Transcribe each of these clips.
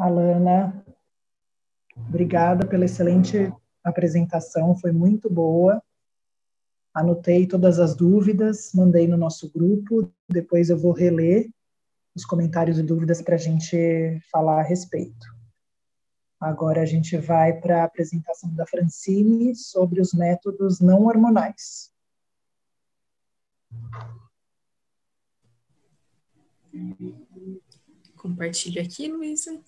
Alana, obrigada pela excelente apresentação, foi muito boa. Anotei todas as dúvidas, mandei no nosso grupo, depois eu vou reler os comentários e dúvidas para a gente falar a respeito. Agora a gente vai para a apresentação da Francine sobre os métodos não hormonais. Compartilho aqui, Luísa.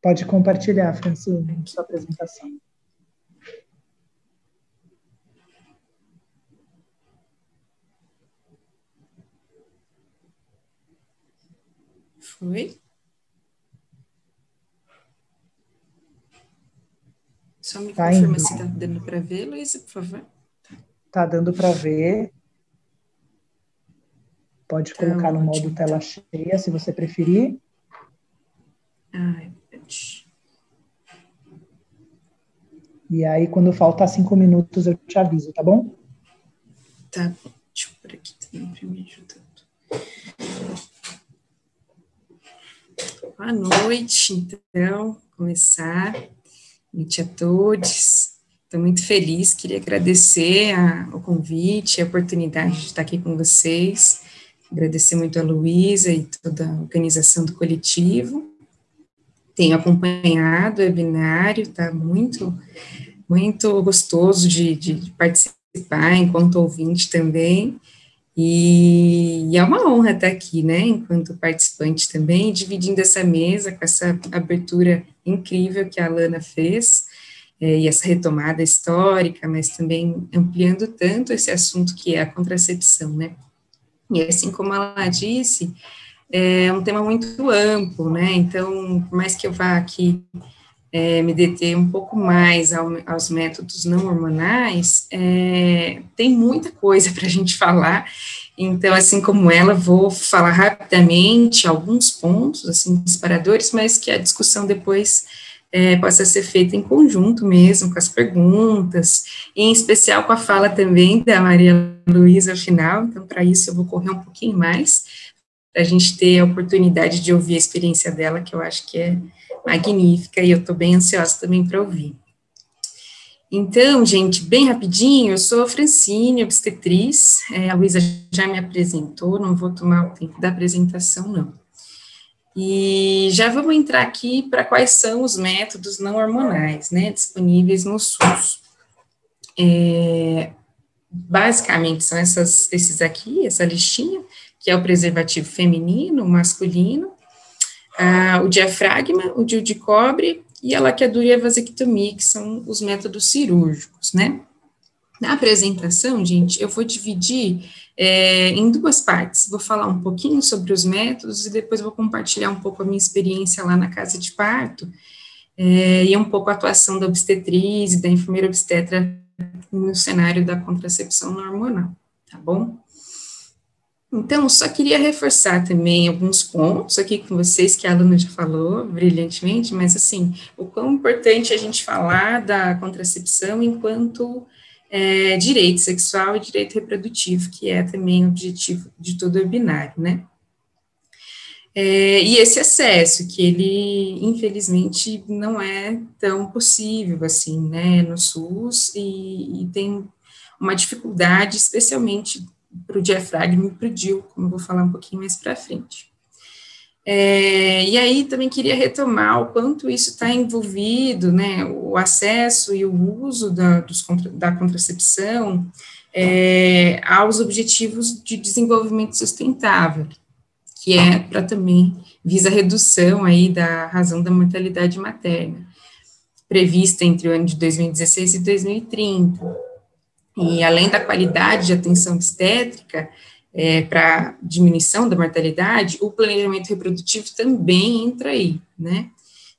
Pode compartilhar, Francine, sua apresentação. Foi? Só me confirma se está dando para ver, Luísa, por favor. Está dando para ver. Pode colocar no modo tela cheia, se você preferir. E aí, quando faltar 5 minutos, eu te aviso, tá bom? Tá bom. Deixa eu por aqui também para me ajudando. Boa noite, então, começar. Boa noite a todos. Estou muito feliz, queria agradecer o convite, a oportunidade de estar aqui com vocês. Agradecer muito a Luísa e toda a organização do coletivo. Tenho acompanhado o webinário, está muito gostoso de participar enquanto ouvinte também. E é uma honra estar aqui, né, enquanto participante também, dividindo essa mesa com essa abertura incrível que a Alana fez, e essa retomada histórica, mas também ampliando tanto esse assunto que é a contracepção, né. E assim como ela disse, é um tema muito amplo, né, então, por mais que eu vá aqui me deter um pouco mais aos métodos não hormonais, tem muita coisa para a gente falar, então, assim como ela, vou falar rapidamente alguns pontos, assim, disparadores, mas que a discussão depois possa ser feita em conjunto mesmo, com as perguntas, e em especial com a fala também da Maria Luísa ao final, então, para isso eu vou correr um pouquinho mais, para a gente ter a oportunidade de ouvir a experiência dela, que eu acho que é magnífica, e eu estou bem ansiosa também para ouvir. Então, gente, bem rapidinho, eu sou a Francine, obstetriz, a Luísa já me apresentou, não vou tomar o tempo da apresentação, não. E já vamos entrar aqui para quais são os métodos não hormonais, né, disponíveis no SUS. Basicamente, são esses aqui, essa listinha, que é o preservativo feminino, o masculino, o diafragma, o DIU de cobre e a laqueadura e a vasectomia, que são os métodos cirúrgicos, né? Na apresentação, gente, eu vou dividir em duas partes. Vou falar um pouquinho sobre os métodos e depois vou compartilhar um pouco a minha experiência lá na casa de parto e um pouco a atuação da obstetriz e da enfermeira obstetra no cenário da contracepção não hormonal, tá bom? Então, só queria reforçar também alguns pontos aqui com vocês, que a Alana já falou brilhantemente, mas, assim, o quão importante é a gente falar da contracepção enquanto direito sexual e direito reprodutivo, que é também o objetivo de todo o webinário, né? E esse acesso, que ele, infelizmente, não é tão possível, assim, né, no SUS, e tem uma dificuldade, especialmente para o diafragma e para o DIU, como eu vou falar um pouquinho mais para frente. E aí também queria retomar o quanto isso está envolvido, né, o acesso e o uso da contracepção aos objetivos de desenvolvimento sustentável, que é para também visa a redução aí da razão da mortalidade materna, prevista entre o ano de 2016 e 2030. E além da qualidade de atenção obstétrica, para diminuição da mortalidade, o planejamento reprodutivo também entra aí, né?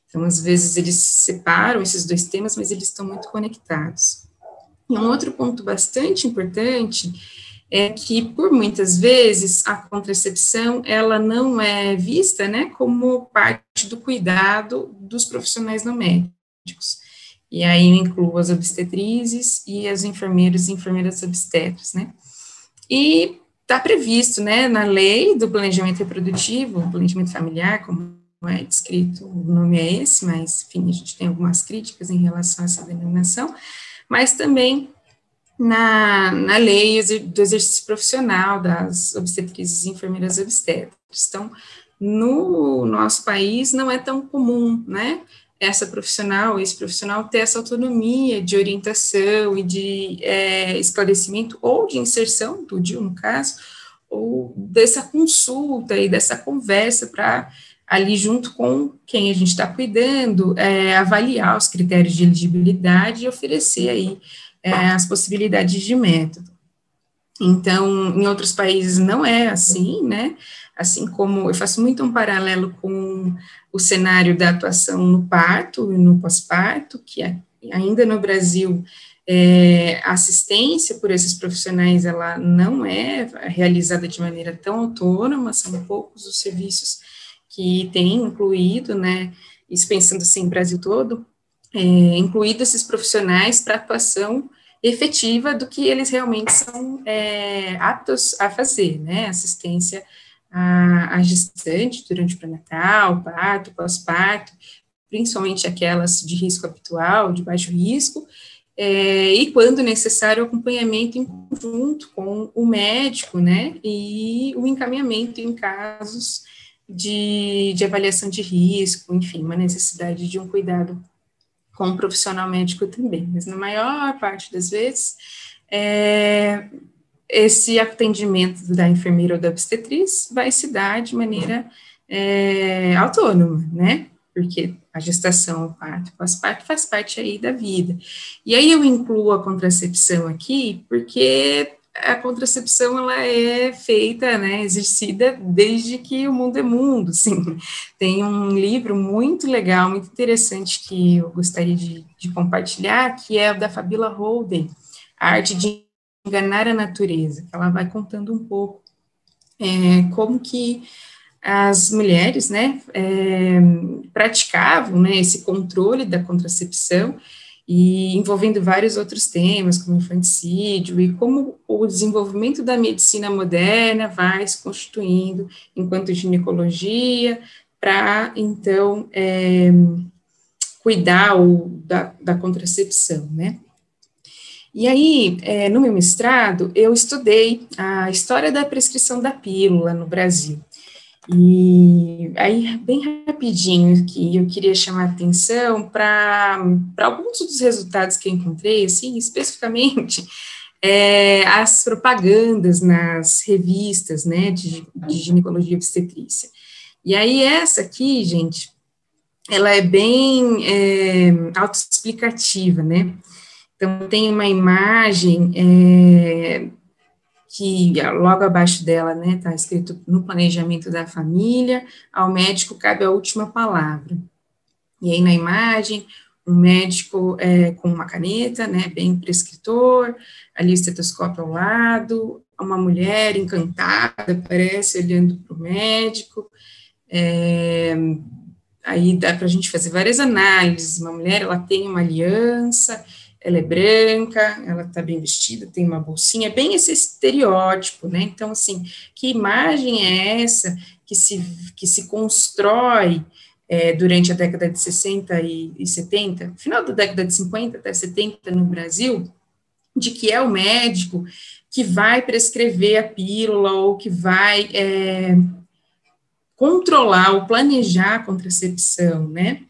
Então, às vezes, eles separam esses dois temas, mas eles estão muito conectados. E um outro ponto bastante importante é que, por muitas vezes, a contracepção, ela não é vista, né, como parte do cuidado dos profissionais não médicos. E aí eu incluo as obstetrizes e as enfermeiros e enfermeiras obstetras, né. E está previsto, né, na lei do planejamento reprodutivo, planejamento familiar, como é descrito, o nome é esse, mas, enfim, a gente tem algumas críticas em relação a essa denominação, mas também na lei do exercício profissional das obstetrizes e enfermeiras obstetras. Então, no nosso país não é tão comum, né, esse profissional ter essa autonomia de orientação e de esclarecimento ou de inserção do DIU, no caso, ou dessa consulta e dessa conversa para ali junto com quem a gente está cuidando, avaliar os critérios de elegibilidade e oferecer aí as possibilidades de método. Então, em outros países não é assim, né? Assim como eu faço muito um paralelo com o cenário da atuação no parto e no pós-parto, que ainda no Brasil a assistência por esses profissionais, ela não é realizada de maneira tão autônoma, são poucos os serviços que têm incluído, né? Isso pensando assim, no Brasil todo, incluído esses profissionais para atuação efetiva do que eles realmente são aptos a fazer, né, assistência à gestante durante o pré-natal, parto, pós-parto, principalmente aquelas de risco habitual, de baixo risco, e quando necessário, o acompanhamento em conjunto com o médico, né, e o encaminhamento em casos de avaliação de risco, enfim, uma necessidade de um cuidado com o profissional médico também, mas na maior parte das vezes, esse atendimento da enfermeira ou da obstetriz vai se dar de maneira autônoma, né, porque a gestação, o parto, o pós-parto faz parte aí da vida. E aí eu incluo a contracepção aqui, porque a contracepção, ela é feita, né, exercida desde que o mundo é mundo, assim. Tem um livro muito legal, muito interessante, que eu gostaria de compartilhar, que é o da Fabiola Holden, A Arte de Enganar a Natureza, que ela vai contando um pouco como que as mulheres, né, praticavam, né, esse controle da contracepção, e envolvendo vários outros temas, como infanticídio, e como o desenvolvimento da medicina moderna vai se constituindo enquanto ginecologia, para, então, cuidar da contracepção, né. E aí, no meu mestrado, eu estudei a história da prescrição da pílula no Brasil. E aí, bem rapidinho, que eu queria chamar a atenção para alguns dos resultados que eu encontrei, assim, especificamente, as propagandas nas revistas, né, de ginecologia e obstetrícia. E aí, essa aqui, gente, ela é bem autoexplicativa, né? Então, tem uma imagem que logo abaixo dela, né, está escrito: no planejamento da família, ao médico cabe a última palavra. E aí na imagem, um médico com uma caneta, né, bem prescritor, ali o estetoscópio ao lado, uma mulher encantada, parece, olhando para o médico. Aí dá para a gente fazer várias análises. Uma mulher, ela tem uma aliança, ela é branca, ela está bem vestida, tem uma bolsinha, bem esse estereótipo, né? Então, assim, que imagem é essa que se constrói durante a década de 60 e 70, final da década de 50 até 70 no Brasil, de que é o médico que vai prescrever a pílula ou que vai controlar ou planejar a contracepção, né?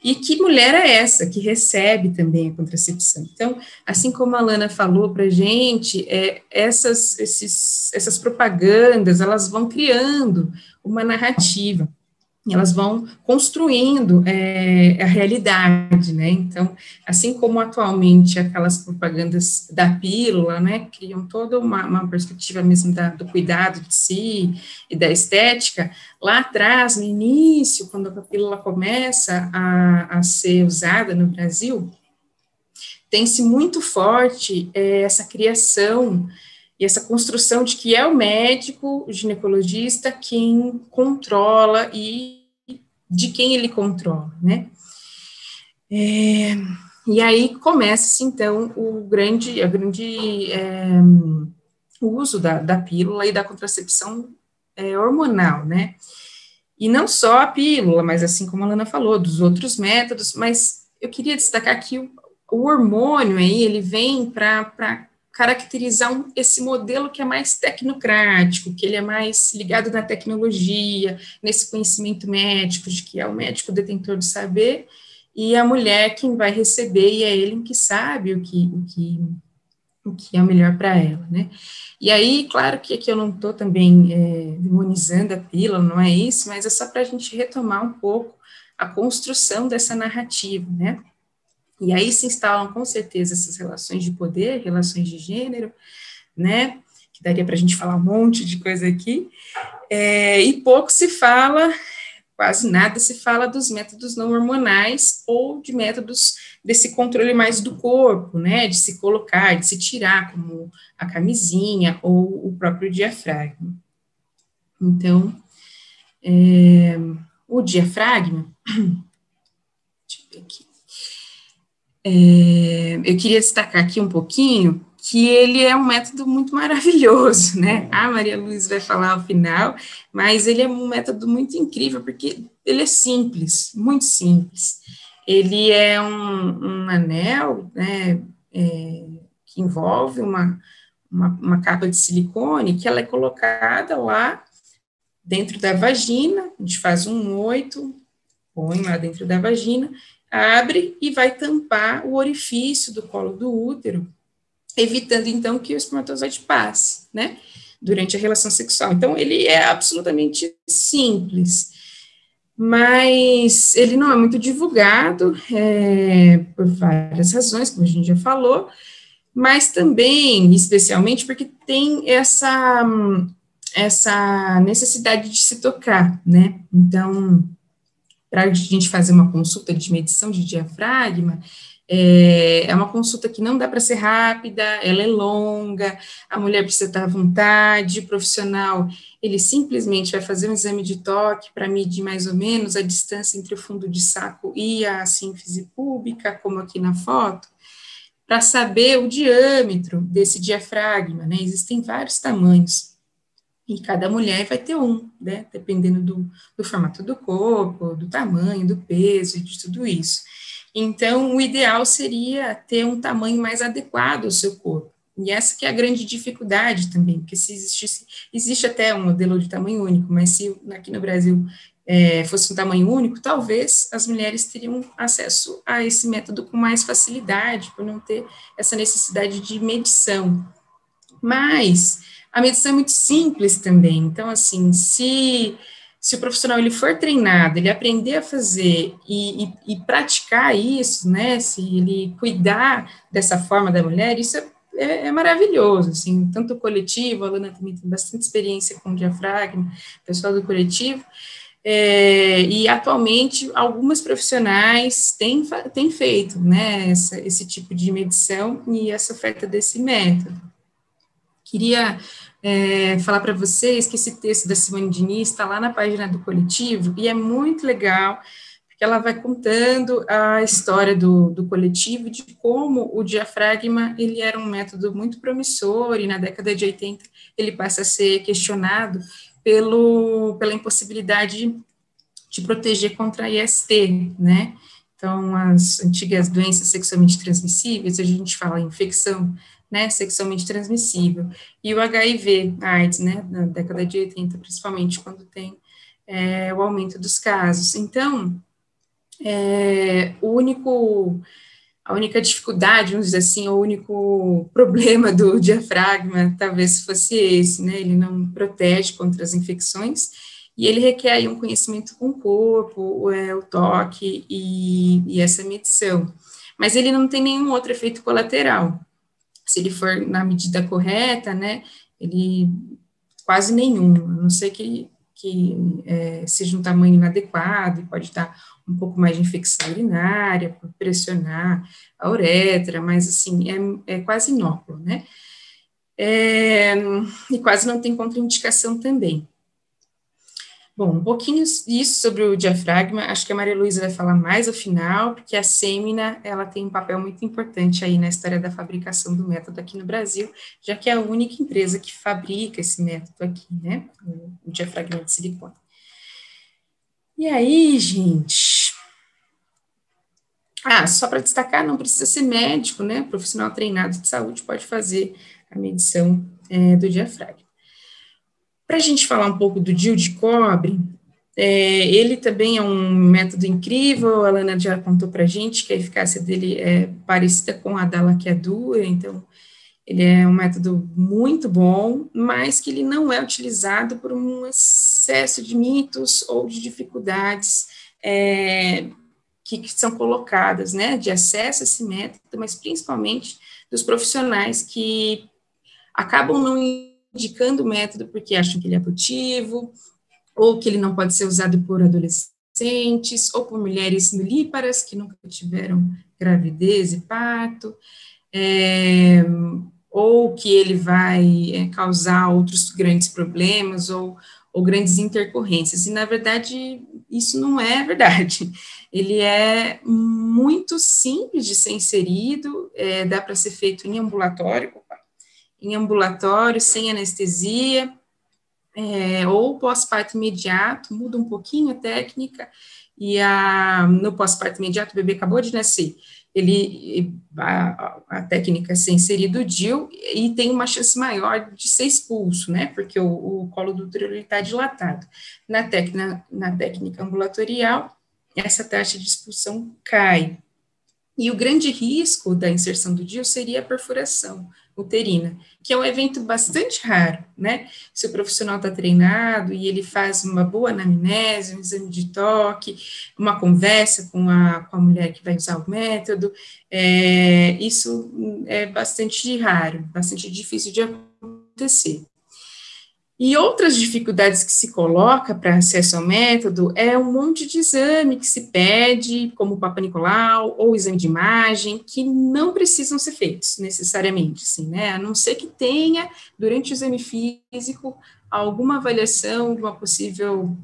E que mulher é essa que recebe também a contracepção? Então, assim como a Lana falou para a gente, essas propagandas, elas vão criando uma narrativa, elas vão construindo a realidade, né? Então, assim como atualmente aquelas propagandas da pílula, né, criam toda uma perspectiva mesmo do cuidado de si e da estética, lá atrás, no início, quando a pílula começa a ser usada no Brasil, tem-se muito forte essa criação e essa construção de que é o médico, o ginecologista, quem controla e de quem ele controla, né? E aí começa-se, então, o uso da pílula e da contracepção hormonal, né? E não só a pílula, mas assim como a Lana falou, dos outros métodos, mas eu queria destacar que o hormônio aí, ele vem para caracterizar esse modelo que é mais tecnocrático, que ele é mais ligado na tecnologia, nesse conhecimento médico, de que é o médico detentor do saber, e a mulher quem vai receber, e é ele que sabe o que é o melhor para ela, né? E aí, claro que aqui eu não estou também demonizando a pílula, não é isso, mas é só para a gente retomar um pouco a construção dessa narrativa, né? E aí se instalam com certeza essas relações de poder, relações de gênero, né? Que daria para a gente falar um monte de coisa aqui, e pouco se fala, quase nada se fala dos métodos não hormonais ou de métodos desse controle mais do corpo, né, de se colocar, de se tirar, como a camisinha ou o próprio diafragma. Então, o diafragma, deixa eu ver aqui, eu queria destacar aqui um pouquinho que ele é um método muito maravilhoso, né? A Maria Luísa vai falar ao final, mas ele é um método muito incrível, porque ele é simples, muito simples. Ele é um anel, né, que envolve uma capa de silicone, que ela é colocada lá dentro da vagina, a gente faz um 8, põe lá dentro da vagina, abre e vai tampar o orifício do colo do útero, evitando, então, que o espermatozoide passe, né, durante a relação sexual. Então, ele é absolutamente simples, mas ele não é muito divulgado, por várias razões, como a gente já falou, mas também, especialmente, porque tem essa necessidade de se tocar, né, então, para a gente fazer uma consulta de medição de diafragma, é uma consulta que não dá para ser rápida, ela é longa, a mulher precisa estar à vontade, o profissional, ele simplesmente vai fazer um exame de toque para medir mais ou menos a distância entre o fundo de saco e a sínfise púbica, como aqui na foto, para saber o diâmetro desse diafragma, né, existem vários tamanhos, e cada mulher vai ter um, né, dependendo do formato do corpo, do tamanho, do peso e de tudo isso. Então, o ideal seria ter um tamanho mais adequado ao seu corpo. E essa que é a grande dificuldade também, porque se existe até um modelo de tamanho único, mas se aqui no Brasil fosse um tamanho único, talvez as mulheres teriam acesso a esse método com mais facilidade, por não ter essa necessidade de medição. Mas a medição é muito simples também, então, assim, se o profissional ele for treinado, ele aprender a fazer e praticar isso, né, se ele cuidar dessa forma da mulher, isso é maravilhoso, assim, tanto o coletivo, a Lana também tem bastante experiência com o diafragma, o pessoal do coletivo, e atualmente algumas profissionais têm feito, né, esse tipo de medição e essa oferta desse método. Queria falar para vocês que esse texto da Simone Diniz está lá na página do coletivo, e é muito legal, porque ela vai contando a história do coletivo, de como o diafragma, ele era um método muito promissor, e na década de 80 ele passa a ser questionado pela impossibilidade de proteger contra a IST, né? Então, as antigas doenças sexualmente transmissíveis, a gente fala infecção, né, sexualmente transmissível, e o HIV, AIDS, né, na década de 80, principalmente, quando tem o aumento dos casos. Então, a única dificuldade, vamos dizer assim, o único problema do diafragma talvez fosse esse, né, ele não protege contra as infecções, e ele requer aí um conhecimento com o corpo, o toque e essa medição. Mas ele não tem nenhum outro efeito colateral. Se ele for na medida correta, né, ele quase nenhum, a não ser que seja um tamanho inadequado, e pode dar um pouco mais de infecção urinária, por pressionar a uretra, mas assim, é quase inócuo, né? E quase não tem contraindicação também. Bom, um pouquinho isso sobre o diafragma, acho que a Maria Luísa vai falar mais ao final, porque a Semina, ela tem um papel muito importante aí na história da fabricação do método aqui no Brasil, já que é a única empresa que fabrica esse método aqui, né, o diafragma de silicone. E aí, gente... só para destacar, não precisa ser médico, né? Profissional treinado de saúde pode fazer a medição do diafragma. Para a gente falar um pouco do DIU de cobre, ele também é um método incrível, a Alana já contou para a gente que a eficácia dele é parecida com a da laqueadura, então ele é um método muito bom, mas que ele não é utilizado por um excesso de mitos ou de dificuldades que são colocadas, né, de acesso a esse método, mas principalmente dos profissionais que acabam não indicando o método porque acham que ele é abortivo, ou que ele não pode ser usado por adolescentes, ou por mulheres nulíparas que nunca tiveram gravidez e parto, ou que ele vai causar outros grandes problemas, ou grandes intercorrências, e na verdade isso não é verdade. Ele é muito simples de ser inserido, dá para ser feito em ambulatório, sem anestesia, ou pós-parto imediato, muda um pouquinho a técnica, e no pós-parto imediato o bebê acabou de nascer, a técnica é ser inserido o DIU, e tem uma chance maior de ser expulso, né, porque o colo do útero está dilatado. Na técnica ambulatorial, essa taxa de expulsão cai. E o grande risco da inserção do DIU seria a perfuração uterina, que é um evento bastante raro, né? Se o profissional está treinado e ele faz uma boa anamnese, um exame de toque, uma conversa com a mulher que vai usar o método, isso é bastante raro, bastante difícil de acontecer. E outras dificuldades que se coloca para acesso ao método é um monte de exame que se pede, como o Papa Nicolau, ou exame de imagem, que não precisam ser feitos necessariamente, assim, né? A não ser que tenha, durante o exame físico, alguma avaliação de uma possível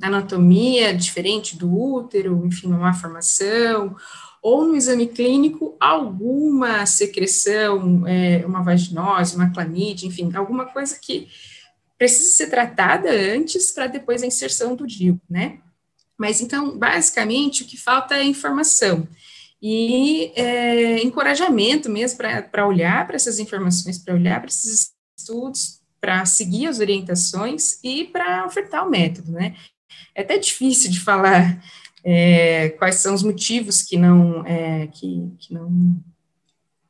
anatomia diferente do útero, enfim, uma malformação, ou no exame clínico, alguma secreção, uma vaginose, uma clamídia, enfim, alguma coisa que precisa ser tratada antes para depois a inserção do DIU, né? Mas, então, basicamente, o que falta é informação e encorajamento mesmo para olhar para essas informações, para olhar para esses estudos, para seguir as orientações e para ofertar o método, né? É até difícil de falar quais são os motivos que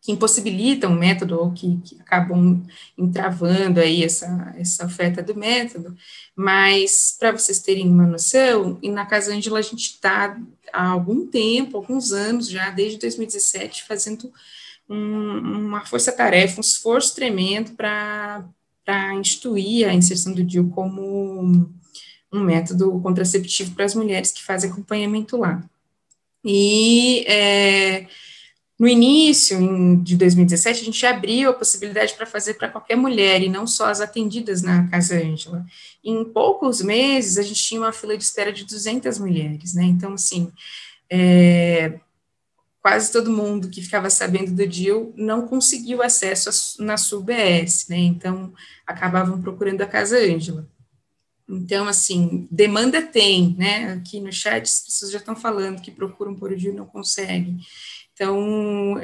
impossibilitam o método ou que acabam entravando aí essa oferta do método, mas para vocês terem uma noção, e na Casa Ângela a gente está há algum tempo, alguns anos já, desde 2017, fazendo uma força-tarefa, um esforço tremendo para instituir a inserção do DIU como um método contraceptivo para as mulheres que fazem acompanhamento lá. E no início, de 2017, a gente abriu a possibilidade para fazer para qualquer mulher, e não só as atendidas na Casa Ângela. Em poucos meses, a gente tinha uma fila de espera de 200 mulheres, né? Então, assim, quase todo mundo que ficava sabendo do DIU não conseguiu acesso na sua UBS, né? Então, acabavam procurando a Casa Ângela. Então, assim, demanda tem, né? Aqui no chat as pessoas já estão falando que procuram por o DIU e não conseguem. Então,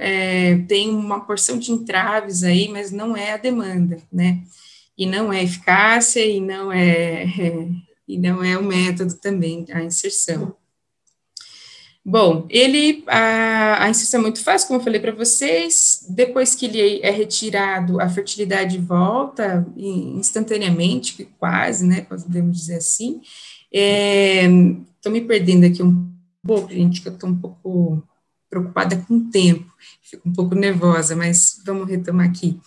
tem uma porção de entraves aí, mas não é a demanda, né? E não é eficácia, e não é o método também, a inserção. Bom, a inserção é muito fácil, como eu falei para vocês, depois que ele é retirado, a fertilidade volta instantaneamente, quase, né, podemos dizer assim. Estou me perdendo aqui um pouco, gente, que eu estou um pouco preocupada com o tempo, fico um pouco nervosa, mas vamos retomar aqui.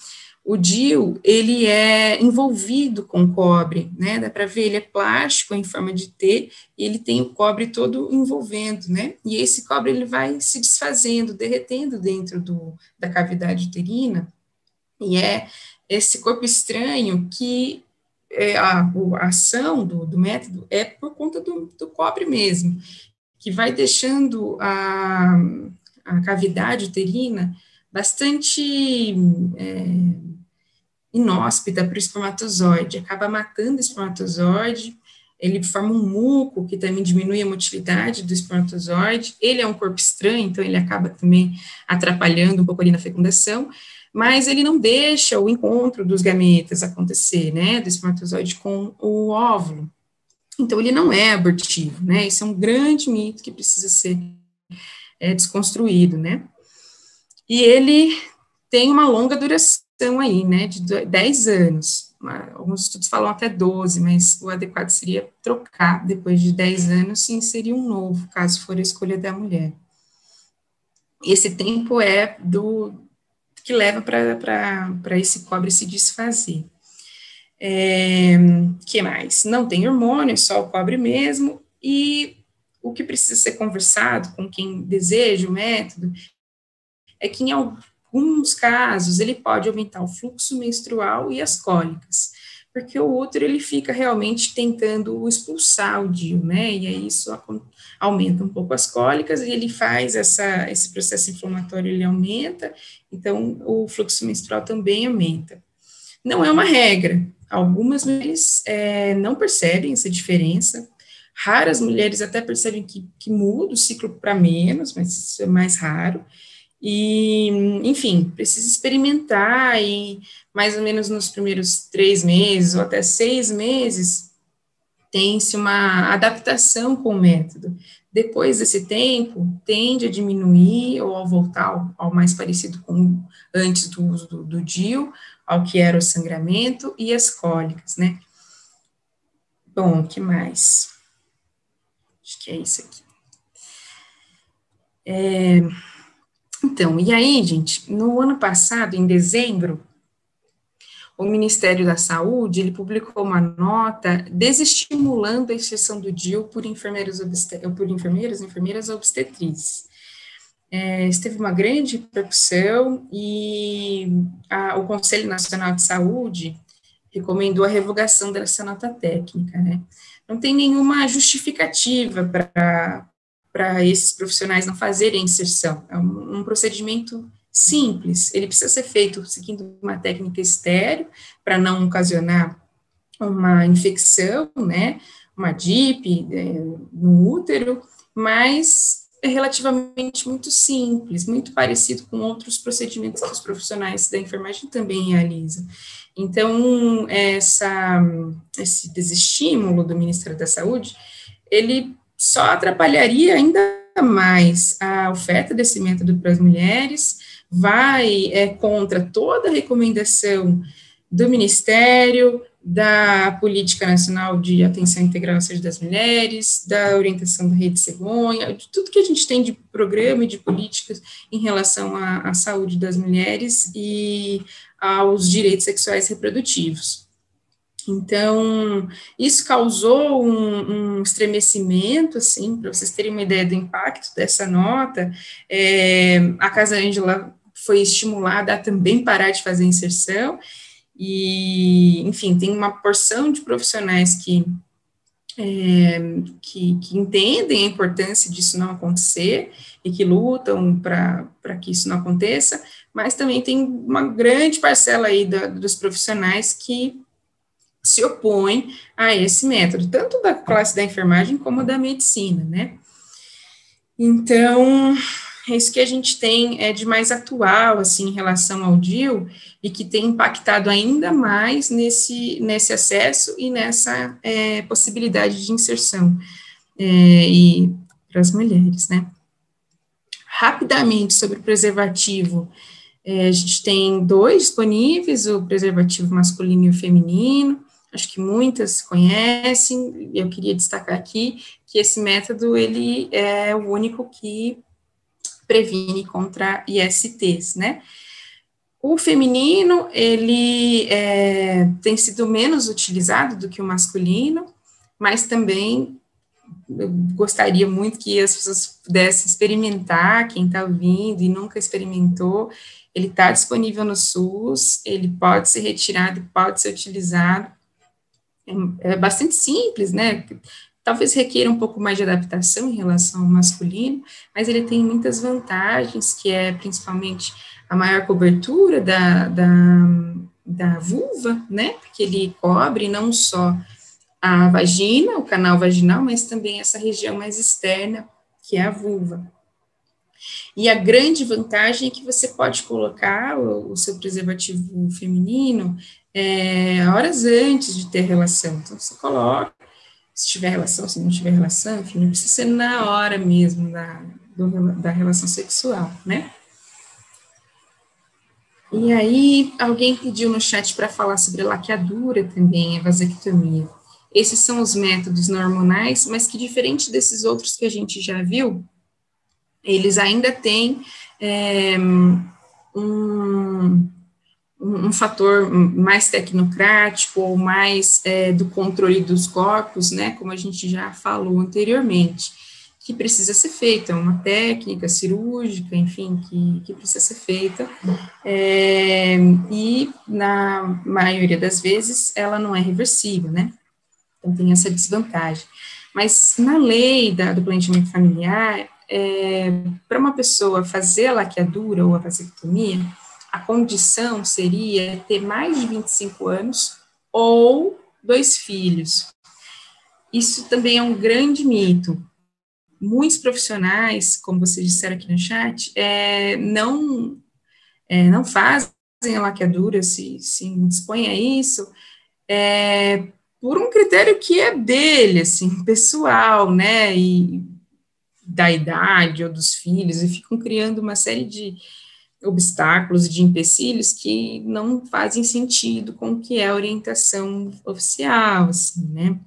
O DIU, ele é envolvido com cobre, né, dá para ver, ele é plástico em forma de T, e ele tem o cobre todo envolvendo, né, e esse cobre, ele vai se desfazendo, derretendo dentro da cavidade uterina, e é esse corpo estranho que a ação do método é por conta do cobre mesmo, que vai deixando a cavidade uterina bastante inóspita para o espermatozoide, acaba matando o espermatozoide, ele forma um muco, que também diminui a motilidade do espermatozoide. Ele é um corpo estranho, então ele acaba também atrapalhando um pouco ali na fecundação, mas ele não deixa o encontro dos gametas acontecer, né, do espermatozoide com o óvulo. Então, ele não é abortivo, né, esse é um grande mito que precisa ser desconstruído, né. E ele tem uma longa duração aí, né, de 10 anos. Alguns estudos falam até 12, mas o adequado seria trocar depois de 10 anos e inserir um novo, caso for a escolha da mulher. Esse tempo é do que leva para esse cobre se desfazer. Que mais? Não tem hormônio, só o cobre mesmo, e o que precisa ser conversado com quem deseja o método é que em alguns casos ele pode aumentar o fluxo menstrual e as cólicas, porque o útero ele fica realmente tentando expulsar o DIU, né, e aí isso aumenta um pouco as cólicas, e ele faz esse processo inflamatório, ele aumenta, então o fluxo menstrual também aumenta. Não é uma regra, algumas mulheres não percebem essa diferença, raras mulheres até percebem que muda o ciclo para menos, mas isso é mais raro, e, enfim, precisa experimentar, e mais ou menos nos primeiros 3 meses, ou até 6 meses, tem-se uma adaptação com o método. Depois desse tempo, tende a diminuir, ou a voltar ao mais parecido com antes do uso do DIU, ao que era o sangramento e as cólicas, né? Bom, o que mais? Acho que é isso aqui. Então, e aí, gente, no ano passado, em dezembro, o Ministério da Saúde, ele publicou uma nota desestimulando a inserção do DIU por enfermeiras e enfermeiras obstetrizes. Isso teve uma grande repercussão e o Conselho Nacional de Saúde recomendou a revogação dessa nota técnica, né? Não tem nenhuma justificativa para esses profissionais não fazerem a inserção. É um procedimento simples, ele precisa ser feito seguindo uma técnica estéril, para não ocasionar uma infecção, né, uma DIP no útero, mas é relativamente muito simples, muito parecido com outros procedimentos que os profissionais da enfermagem também realizam. Então, esse desestímulo do Ministério da Saúde, ele só atrapalharia ainda mais a oferta desse método para as mulheres, vai contra toda a recomendação do Ministério, da Política Nacional de Atenção Integral à Saúde das Mulheres, da orientação da Rede Cegonha, de tudo que a gente tem de programa e de políticas em relação à saúde das mulheres e aos direitos sexuais reprodutivos. Então, isso causou um estremecimento, assim, para vocês terem uma ideia do impacto dessa nota. A Casa Ângela foi estimulada a também parar de fazer inserção, e, enfim, tem uma porção de profissionais que entendem a importância disso não acontecer e que lutam para que isso não aconteça, mas também tem uma grande parcela aí dos profissionais que se opõem a esse método, tanto da classe da enfermagem como da medicina, né? Então, é isso que a gente tem de mais atual, assim, em relação ao DIU, e que tem impactado ainda mais nesse acesso e nessa possibilidade de inserção e para as mulheres, né? Rapidamente, sobre o preservativo, a gente tem 2 disponíveis, o preservativo masculino e o feminino, acho que muitas conhecem, eu queria destacar aqui que esse método, ele é o único que previne contra ISTs, né? O feminino, ele tem sido menos utilizado do que o masculino, mas também eu gostaria muito que as pessoas pudessem experimentar, quem está ouvindo e nunca experimentou, ele está disponível no SUS, ele pode ser retirado e pode ser utilizado, é bastante simples, né? Talvez requeira um pouco mais de adaptação em relação ao masculino, mas ele tem muitas vantagens, que é principalmente a maior cobertura da vulva, né? Porque ele cobre não só a vagina, o canal vaginal, mas também essa região mais externa, que é a vulva. E a grande vantagem é que você pode colocar o seu preservativo feminino horas antes de ter relação. Então, você coloca, se tiver relação, se não tiver relação, enfim, não precisa ser na hora mesmo da relação sexual, né? E aí, alguém pediu no chat para falar sobre laqueadura também, a vasectomia. Esses são os métodos não hormonais, mas que, diferente desses outros que a gente já viu, eles ainda têm um fator mais tecnocrático ou mais do controle dos corpos, né, como a gente já falou anteriormente, que precisa ser feita, uma técnica cirúrgica, enfim, que precisa ser feita, e na maioria das vezes ela não é reversível, né, então tem essa desvantagem. Mas na lei do planejamento familiar, para uma pessoa fazer a laqueadura ou a vasectomia, a condição seria ter mais de 25 anos ou 2 filhos. Isso também é um grande mito. Muitos profissionais, como vocês disseram aqui no chat, não fazem a laqueadura, se dispõem a isso, por um critério que é dele, assim, pessoal, né, e da idade ou dos filhos, e ficam criando uma série de obstáculos, de empecilhos que não fazem sentido com o que é a orientação oficial, assim, né?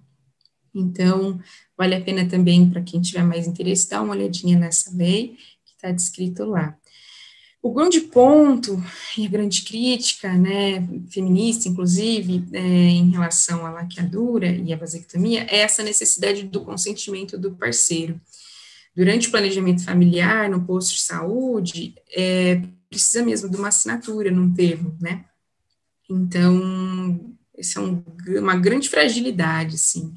Então, vale a pena também, para quem tiver mais interesse, dar uma olhadinha nessa lei que está descrito lá. O grande ponto e a grande crítica, né, feminista, inclusive, em relação à laqueadura e à vasectomia, é essa necessidade do consentimento do parceiro. Durante o planejamento familiar, no posto de saúde, precisa mesmo de uma assinatura num termo, né? Então, isso é uma grande fragilidade, assim,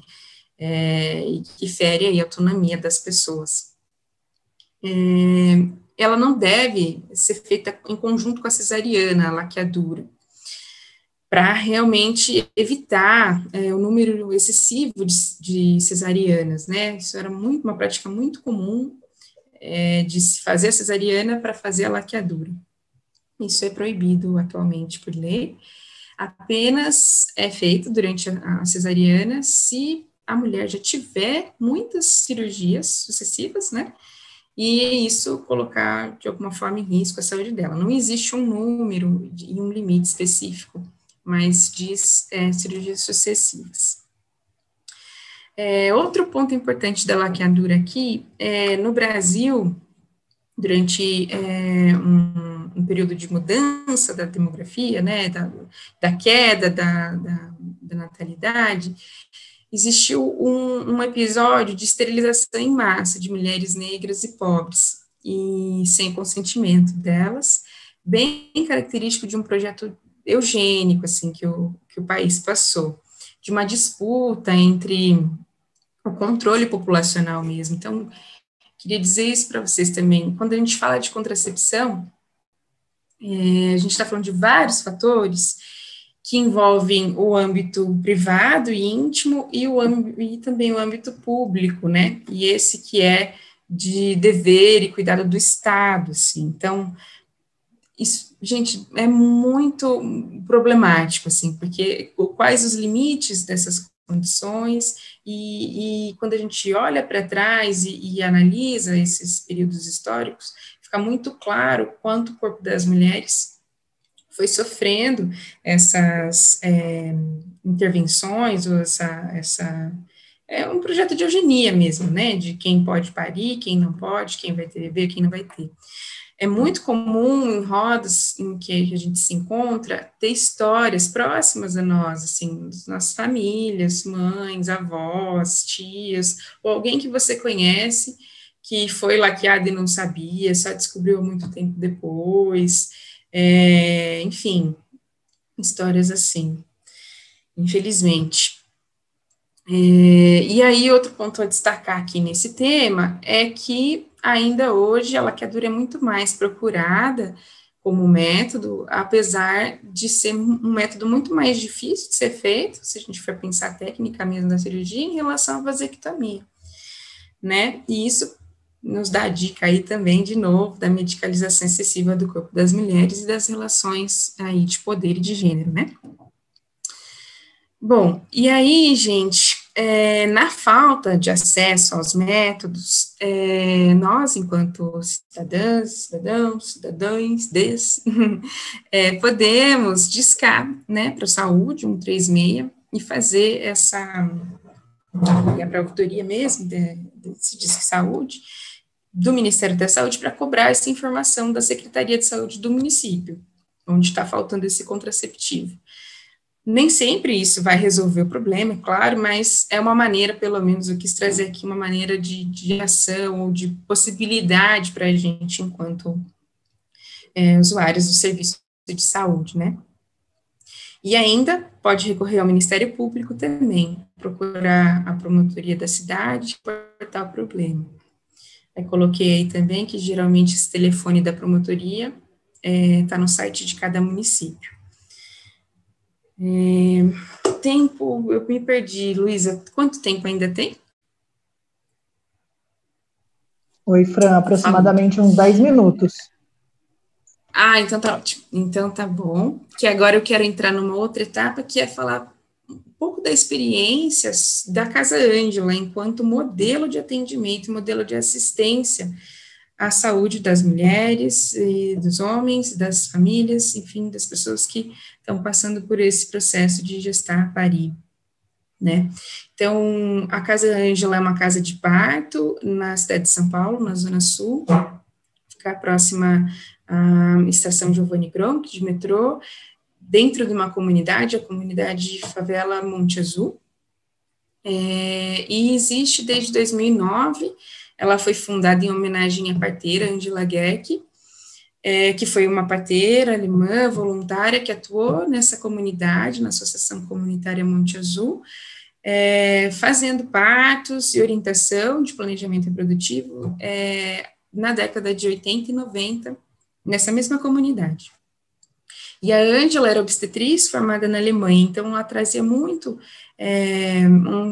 e que fere aí a autonomia das pessoas. Ela não deve ser feita em conjunto com a cesariana, a laqueadura, para realmente evitar o número excessivo de cesarianas, né? Isso era uma prática muito comum, de se fazer a cesariana para fazer a laqueadura. Isso é proibido atualmente por lei. Apenas é feito durante a cesariana se a mulher já tiver muitas cirurgias sucessivas, né? E isso colocar, de alguma forma, em risco a saúde dela. Não existe um número e um limite específico, mas diz cirurgias sucessivas. Outro ponto importante da laqueadura aqui, no Brasil, durante um período de mudança da demografia, né, da queda da natalidade, existiu um episódio de esterilização em massa de mulheres negras e pobres, e sem consentimento delas, bem característico de um projeto eugênico, assim, que o país passou, de uma disputa entre o controle populacional mesmo. Então, queria dizer isso para vocês também. Quando a gente fala de contracepção, a gente está falando de vários fatores que envolvem o âmbito privado e íntimo e também o âmbito público, né? E esse que é de dever e cuidado do Estado, assim. Então, isso, gente, é muito problemático, assim, porque quais os limites dessas condições, e quando a gente olha para trás e analisa esses períodos históricos, fica muito claro quanto o corpo das mulheres foi sofrendo essas intervenções, ou é um projeto de eugenia mesmo, né, de quem pode parir, quem não pode, quem vai ter bebê, quem não vai ter. É muito comum em rodas em que a gente se encontra ter histórias próximas a nós, assim, das nossas famílias, mães, avós, tias, ou alguém que você conhece que foi laqueado e não sabia, só descobriu muito tempo depois, enfim, histórias assim, infelizmente. E aí, outro ponto a destacar aqui nesse tema é que ainda hoje a laqueadura é muito mais procurada como método, apesar de ser um método muito mais difícil de ser feito, se a gente for pensar a técnica mesmo da cirurgia, em relação à vasectomia, né? E isso nos dá a dica aí também, de novo, da medicalização excessiva do corpo das mulheres e das relações aí de poder e de gênero, né? Bom, e aí, gente, na falta de acesso aos métodos, nós, enquanto cidadãos, podemos discar, né, para a saúde, 136, e fazer para a auditoria mesmo, desse Disque Saúde, do Ministério da Saúde, para cobrar essa informação da Secretaria de Saúde do município, onde está faltando esse contraceptivo. Nem sempre isso vai resolver o problema, é claro, mas é uma maneira, pelo menos eu quis trazer aqui, uma maneira de ação ou de possibilidade para a gente, enquanto usuários do serviço de saúde, né? E ainda pode recorrer ao Ministério Público também, procurar a promotoria da cidade, reportar o problema. Eu coloquei aí também que geralmente esse telefone da promotoria está no site de cada município. Tempo, eu me perdi, Luísa, quanto tempo ainda tem? Oi, Fran, aproximadamente uns 10 minutos. Ah, então tá ótimo. Então tá bom. Que agora eu quero entrar numa outra etapa, que é falar um pouco da experiência da Casa Ângela, enquanto modelo de atendimento, modelo de assistência à saúde das mulheres, e dos homens, das famílias, enfim, das pessoas que estão passando por esse processo de gestar, parir, né? Então, a Casa Ângela é uma casa de parto na cidade de São Paulo, na Zona Sul, fica próxima à estação Giovanni Gronchi, de metrô, dentro de uma comunidade, a comunidade de Favela Monte Azul, e existe desde 2009, ela foi fundada em homenagem à parteira Angela Geck, que foi uma parteira alemã, voluntária, que atuou nessa comunidade, na Associação Comunitária Monte Azul, fazendo partos e orientação de planejamento reprodutivo na década de 80 e 90, nessa mesma comunidade. E a Ângela era obstetriz formada na Alemanha, então ela trazia muito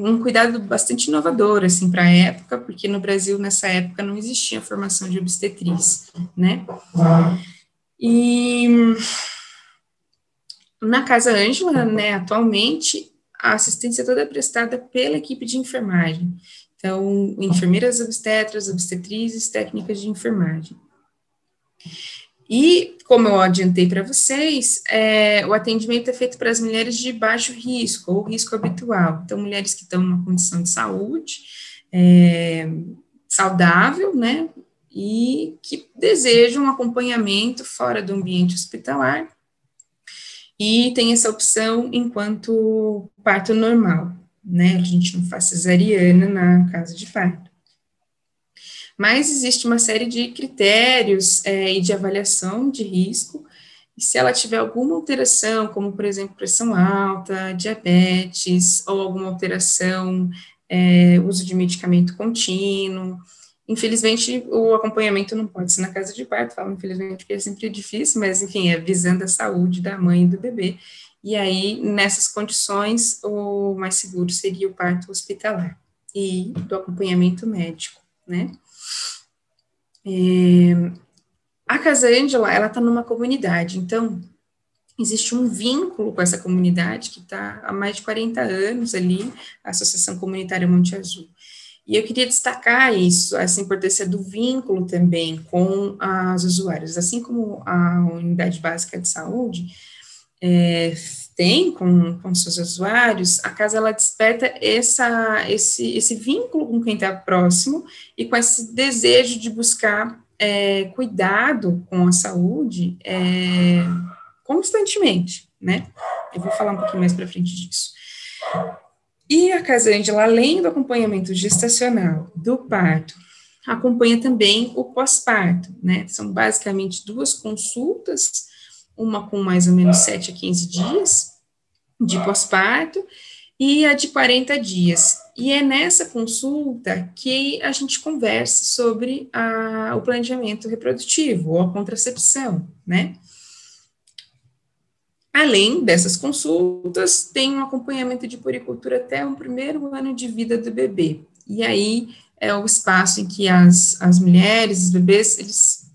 um cuidado bastante inovador, assim, para a época, porque no Brasil, nessa época, não existia formação de obstetriz, né? E na Casa Ângela, né, atualmente, a assistência toda é prestada pela equipe de enfermagem. Então, enfermeiras obstetras, obstetrizes, técnicas de enfermagem. E, como eu adiantei para vocês, o atendimento é feito para as mulheres de baixo risco, ou risco habitual. Então, mulheres que estão numa condição de saúde saudável, né, e que desejam um acompanhamento fora do ambiente hospitalar, e tem essa opção enquanto parto normal, né, a gente não faz cesariana na casa de parto. Mas existe uma série de critérios e de avaliação de risco, e se ela tiver alguma alteração, como, por exemplo, pressão alta, diabetes, ou alguma alteração, uso de medicamento contínuo, infelizmente, o acompanhamento não pode ser na casa de parto, falo infelizmente porque é sempre difícil, mas, enfim, visando a saúde da mãe e do bebê, e aí, nessas condições, o mais seguro seria o parto hospitalar, e do acompanhamento médico, né? A Casa Ângela, ela está numa comunidade, então, existe um vínculo com essa comunidade que está há mais de 40 anos ali, a Associação Comunitária Monte Azul. E eu queria destacar isso, essa importância do vínculo também com as usuárias, assim como a Unidade Básica de Saúde tem com seus usuários, a casa, ela desperta esse vínculo com quem está próximo e com esse desejo de buscar cuidado com a saúde constantemente, né? Eu vou falar um pouquinho mais para frente disso. E a Casa Ângela, além do acompanhamento gestacional do parto, acompanha também o pós-parto, né? São basicamente 2 consultas, uma com mais ou menos 7 a 15 dias de pós-parto, e a de 40 dias. E é nessa consulta que a gente conversa sobre o planejamento reprodutivo, ou a contracepção, né? Além dessas consultas, tem um acompanhamento de puericultura até o primeiro ano de vida do bebê. E aí é o espaço em que as mulheres, os bebês, eles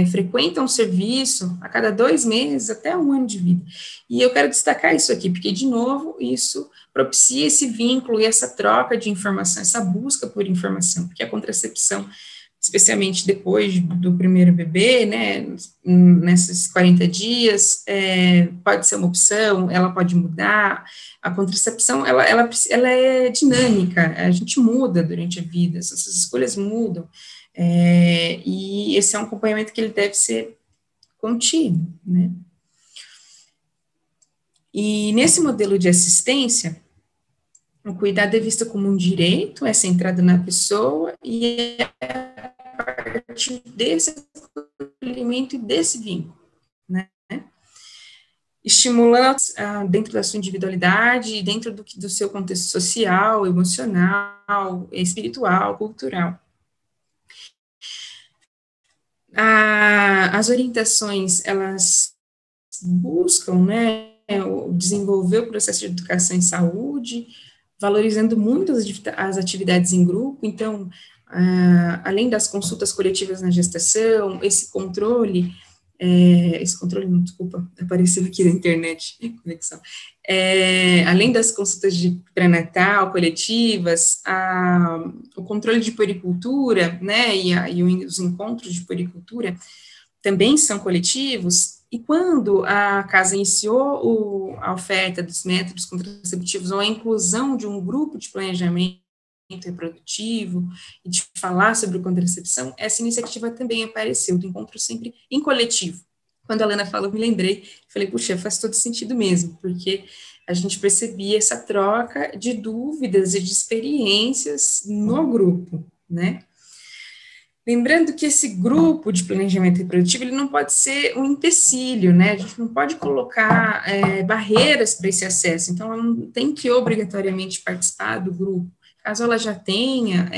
frequentam o serviço a cada 2 meses até 1 ano de vida. E eu quero destacar isso aqui, porque, de novo, isso propicia esse vínculo e essa troca de informação, essa busca por informação, porque a contracepção, especialmente depois do primeiro bebê, né, nesses 40 dias, pode ser uma opção, ela pode mudar. A contracepção, ela é dinâmica, a gente muda durante a vida, essas escolhas mudam, e esse é um acompanhamento que ele deve ser contínuo, né. E nesse modelo de assistência, o cuidado é visto como um direito, é centrado na pessoa, e a partir desse acolhimento e desse vínculo, né, estimulando dentro da sua individualidade, dentro do seu contexto social, emocional, espiritual, cultural. As orientações, elas buscam, né, desenvolver o processo de educação em saúde, valorizando muito as atividades em grupo. Então, além das consultas coletivas na gestação, esse controle não, desculpa, apareceu aqui na internet, conexão, além das consultas de pré-natal coletivas, o controle de puericultura, né, e os encontros de puericultura também são coletivos. E quando a casa iniciou a oferta dos métodos contraceptivos ou a inclusão de um grupo de planejamento reprodutivo e de falar sobre contracepção, essa iniciativa também apareceu, do encontro sempre em coletivo. Quando a Lana falou, me lembrei, falei, puxa, faz todo sentido mesmo, porque a gente percebia essa troca de dúvidas e de experiências no grupo, né? Lembrando que esse grupo de planejamento reprodutivo, ele não pode ser um empecilho, né? A gente não pode colocar barreiras para esse acesso, então ela não tem que obrigatoriamente participar do grupo. Caso ela já tenha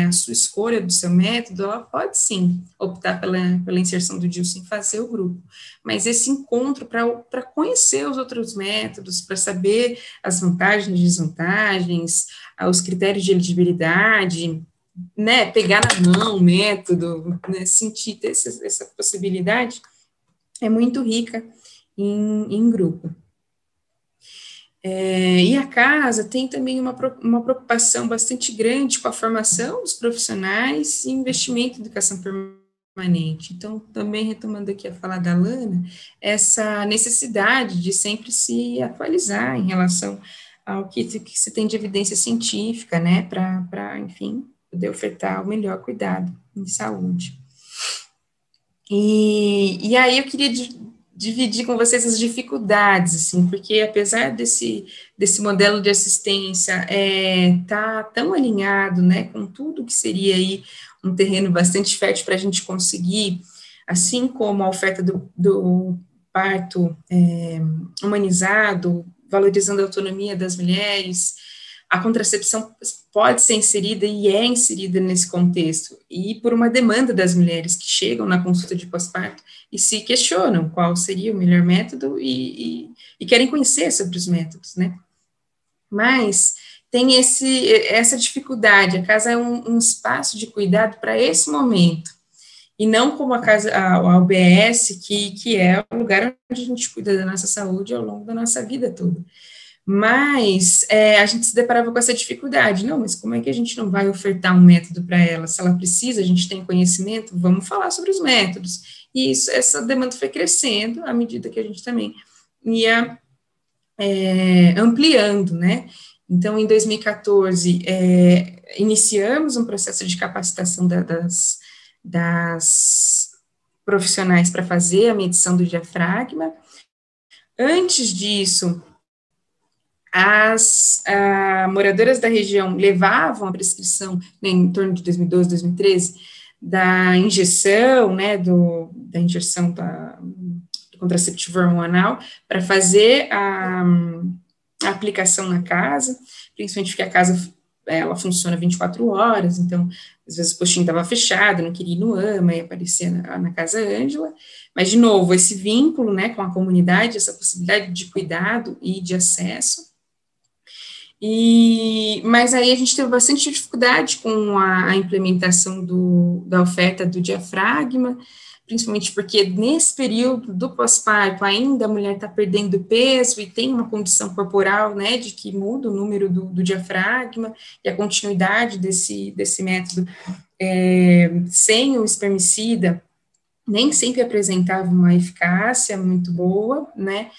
a sua escolha do seu método, ela pode sim optar pela inserção do DIU sem fazer o grupo. Mas esse encontro para conhecer os outros métodos, para saber as vantagens e desvantagens, os critérios de elegibilidade, né, pegar na mão o método, né, sentir ter essa possibilidade, é muito rica em grupo. E a casa tem também uma preocupação bastante grande com a formação dos profissionais e investimento em educação permanente. Então, também retomando aqui a fala da Lana, essa necessidade de sempre se atualizar em relação ao que se tem de evidência científica, né, para, enfim, poder ofertar o melhor cuidado em saúde. E aí eu queria dividir com vocês as dificuldades, assim, porque apesar desse modelo de assistência tá tão alinhado, né, com tudo que seria aí um terreno bastante fértil para a gente conseguir, assim como a oferta do parto humanizado, valorizando a autonomia das mulheres, a contracepção pode ser inserida e é inserida nesse contexto, e por uma demanda das mulheres que chegam na consulta de pós-parto e se questionam qual seria o melhor método e querem conhecer sobre os métodos, né? Mas tem essa dificuldade, a casa é um espaço de cuidado para esse momento, e não como a UBS, que é o lugar onde a gente cuida da nossa saúde ao longo da nossa vida toda. Mas a gente se deparava com essa dificuldade. Não, mas como é que a gente não vai ofertar um método para ela? Se ela precisa, a gente tem conhecimento, vamos falar sobre os métodos. E essa demanda foi crescendo à medida que a gente também ia ampliando, né? Então, em 2014, iniciamos um processo de capacitação das profissionais para fazer a medição do diafragma. Antes disso, as moradoras da região levavam a prescrição, né, em torno de 2012, 2013, da injeção, né, da injeção do contraceptivo hormonal, para fazer a aplicação na casa, principalmente porque a casa ela funciona 24 horas, então, às vezes o postinho estava fechado, não queria ir no AMA e aparecer na Casa Ângela, mas, de novo, esse vínculo, né, com a comunidade, essa possibilidade de cuidado e de acesso. Mas aí a gente teve bastante dificuldade com a implementação da oferta do diafragma, principalmente porque nesse período do pós-parto ainda a mulher está perdendo peso e tem uma condição corporal, né, de que muda o número do diafragma, e a continuidade desse método sem o espermicida nem sempre apresentava uma eficácia muito boa, né.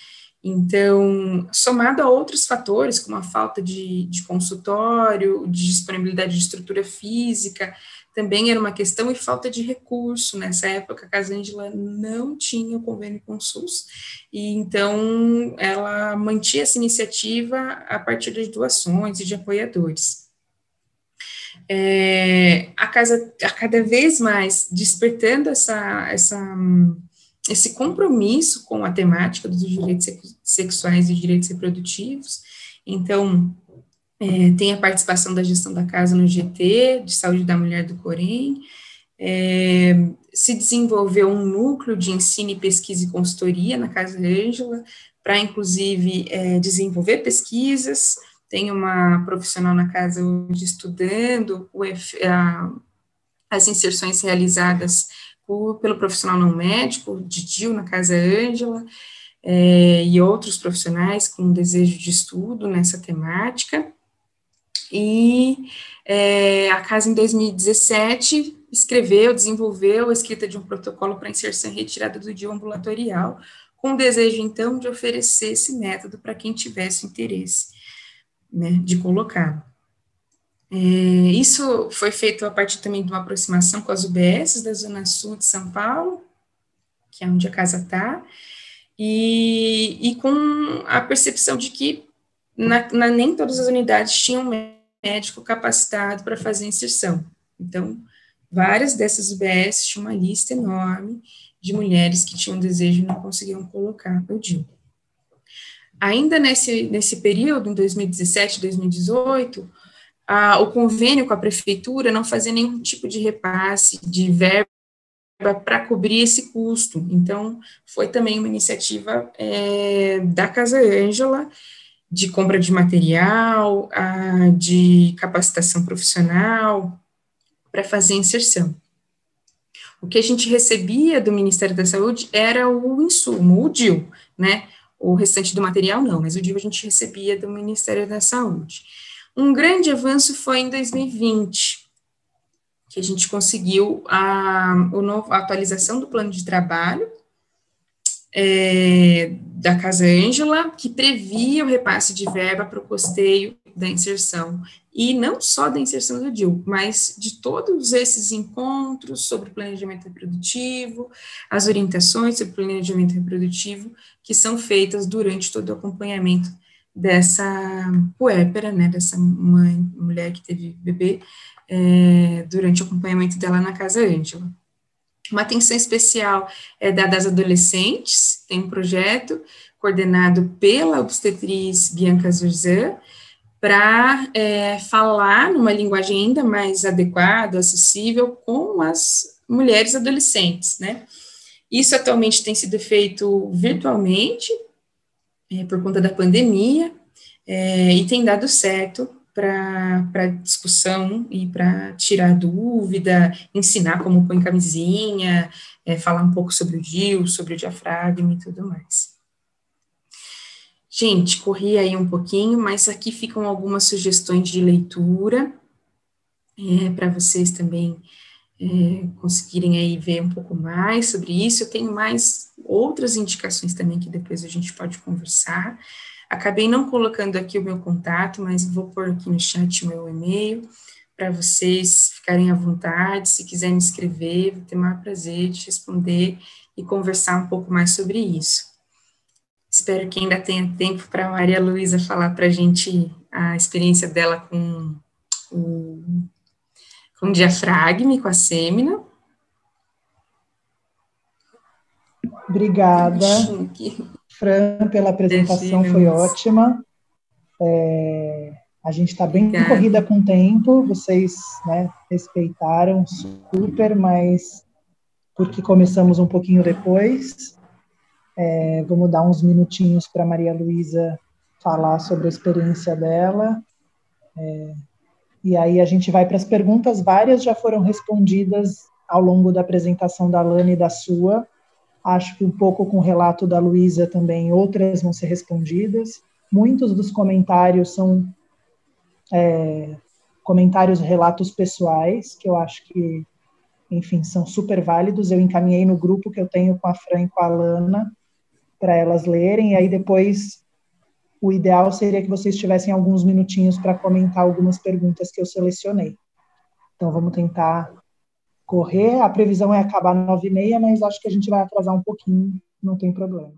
Então, somado a outros fatores, como a falta de consultório, de disponibilidade de estrutura física, também era uma questão, e falta de recurso. Nessa época, a Casa Ângela não tinha o convênio com o SUS, e então ela mantinha essa iniciativa a partir de doações e de apoiadores. A casa, a cada vez mais, despertando esse compromisso com a temática dos direitos sexuais e direitos reprodutivos. Então, tem a participação da gestão da casa no GT, de saúde da mulher do Corém, se desenvolveu um núcleo de ensino e pesquisa e consultoria na Casa Ângela, para, inclusive, desenvolver pesquisas. Tem uma profissional na casa hoje estudando as inserções realizadas pelo profissional não médico, de DIU na Casa Ângela, e outros profissionais com desejo de estudo nessa temática. E a casa, em 2017, desenvolveu a escrita de um protocolo para inserção e retirada do DIU ambulatorial, com o desejo, então, de oferecer esse método para quem tivesse interesse, né, de colocá-lo. Isso foi feito a partir também de uma aproximação com as UBS da Zona Sul de São Paulo, que é onde a casa está, e com a percepção de que nem todas as unidades tinham médico capacitado para fazer inserção. Então, várias dessas UBS tinham uma lista enorme de mulheres que tinham desejo e não conseguiam colocar o DIU. Ainda nesse período, em 2017, 2018, o convênio com a prefeitura não fazia nenhum tipo de repasse de verba para cobrir esse custo. Então, foi também uma iniciativa da Casa Ângela, de compra de material, de capacitação profissional, para fazer inserção. O que a gente recebia do Ministério da Saúde era o insumo, o DIU, né? O restante do material não, mas o DIU a gente recebia do Ministério da Saúde. Um grande avanço foi em 2020, que a gente conseguiu a atualização do plano de trabalho da Casa Ângela, que previa o repasse de verba para o custeio da inserção, e não só da inserção do DIU, mas de todos esses encontros sobre planejamento reprodutivo, as orientações sobre planejamento reprodutivo, que são feitas durante todo o acompanhamento dessa puérpera, né, dessa mulher que teve bebê, durante o acompanhamento dela na Casa Ângela. Uma atenção especial é dada às adolescentes, tem um projeto coordenado pela obstetriz Bianca Zurzan, para falar numa linguagem ainda mais adequada, acessível, com as mulheres adolescentes, né? Isso atualmente tem sido feito virtualmente, por conta da pandemia, e tem dado certo para discussão e para tirar dúvida, ensinar como põe camisinha, falar um pouco sobre o DIU, sobre o diafragma e tudo mais. Gente, corri aí um pouquinho, mas aqui ficam algumas sugestões de leitura, para vocês também conseguirem aí ver um pouco mais sobre isso. Eu tenho mais outras indicações também que depois a gente pode conversar. Acabei não colocando aqui o meu contato, mas vou pôr aqui no chat o meu e-mail, para vocês ficarem à vontade. Se quiserem me escrever, vou ter o maior prazer de responder e conversar um pouco mais sobre isso. Espero que ainda tenha tempo para a Maria Luísa falar para a gente a experiência dela com o diafragma e com a sêmina. Obrigada, Fran, pela apresentação, foi ótima. A gente está bem Obrigada. corrida com o tempo, vocês, né, respeitaram super, mas porque começamos um pouquinho depois. Vamos dar uns minutinhos para Maria Luísa falar sobre a experiência dela. E aí a gente vai para as perguntas, várias já foram respondidas ao longo da apresentação da Lana e da sua. Acho que um pouco com o relato da Luísa também, outras vão ser respondidas. Muitos dos comentários são comentários, relatos pessoais, que eu acho que, enfim, são super válidos. Eu encaminhei no grupo que eu tenho com a Fran e com a Lana, para elas lerem, e aí depois o ideal seria que vocês tivessem alguns minutinhos para comentar algumas perguntas que eu selecionei. Então, vamos tentar correr. A previsão é acabar 9h30, mas acho que a gente vai atrasar um pouquinho, não tem problema.